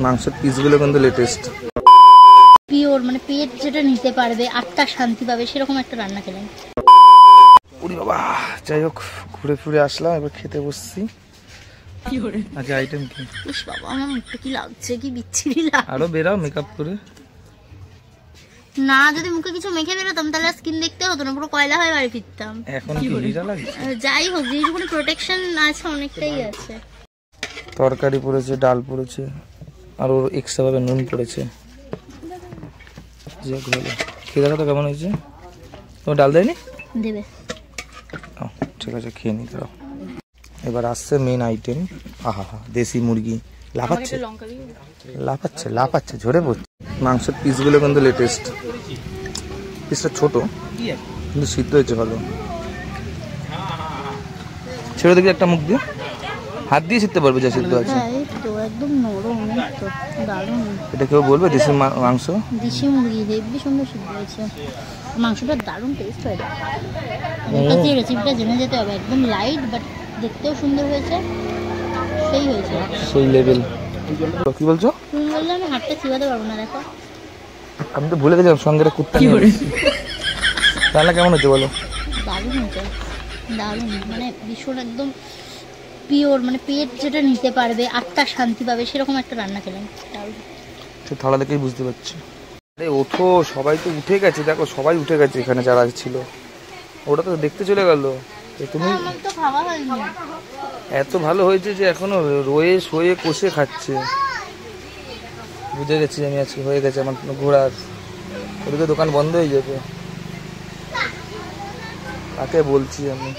মাংসের পিসগুলো কিন্তু লেটেস্ট, পিওর, মানে পেট যেটা নিতে পারবে, আত্মা শান্তি পাবে, সেরকম একটা রান্না খেলাম। ওরে বাবা, যাই হোক ঘুরে ফিরে আসলাম, এবার খেতে বসছি। আচ্ছা আইটেম কি? বাবা আমার মুখটা কি লাগছে, কি বিচ্ছিরি লাগছে। আরো বেরাও মেকআপ করে। না যদি মুখে কিছু মেখে বেরোতাম তাহলে স্কিন দেখতে হতো না, পুরো কয়লা হয়ে বাড়ি ফিরতাম। এখন কি হিরা লাগছে? যাই হোক, যেটুকুনি প্রোটেকশন আছে অনেকটাই আছে। তরকারি পড়েছে, ডাল পড়েছে, আর ওর এক্সট্রা ভাবে নুন পড়েছে। যে খেয়ে দেখো তো কেমন হয়েছে। তোমার ডাল দেয়নি? দেবে। ঠিক আছে খেয়ে নি দাও। এবার আসছে মেন আইটেম। আহা হা, দেশি মুরগি লাফাচ্ছে লাফাচ্ছে লাফাচ্ছে, ঝরে পড়ছে। মাংসের পিসগুলো কিন্তু লেটেস্ট, পিসটা ছোট কিন্তু সিদ্ধ হয়েছে ভালো। ছেড়ে দেখি একটা মুখ দিয়ে, হাত দিয়ে শিখতে পারবে যা সিদ্ধ আছে। একদম নরম, তো দারুণ। এটা কেউ বলবে দেশি মাংস, দেশি মুরগি হেবি সুন্দর সিদ্ধ হয়েছে, মাংসটা দারুণ টেস্ট হয়। কাছে রেসিপিটা জেনে যেতে হবে। একদম লাইট বাট দেখতেও সুন্দর হয়েছে, সেই হয়েছে, সেই লেভেল। কি বলছো? তুমি বললে আমি হাতটা চিবাতে পারবো না। দেখো আমি তো ভুলে গেছিলাম সঙ্গে কুত্তা। রান্না কেমন হচ্ছে বলো? দারুণ হয়েছে, দারুণ, মানে ভীষণ একদম পিওর, মানে পেট যেটা নিতে পারবে, আত্মা শান্তি পাবে, সেরকম একটা রান্না খেলাম। থালা দেখেই বুঝতে পারছি। আরে ওঠো, সবাই তো উঠে গেছে, দেখো সবাই উঠে গেছে এখানে যারা ছিল। ওটা তো দেখতে চলে গেল, তুমি তো খাওয়া হয়নি। এত ভালো হয়েছে যে এখনো রয়ে শোয়ে কষে খাচ্ছে। বুঝে গেছি আমি আজকে হয়ে গেছে আমার ঘোরার। ওদিকে দোকান বন্ধ হয়ে যাবে, তাকে বলছি আমি।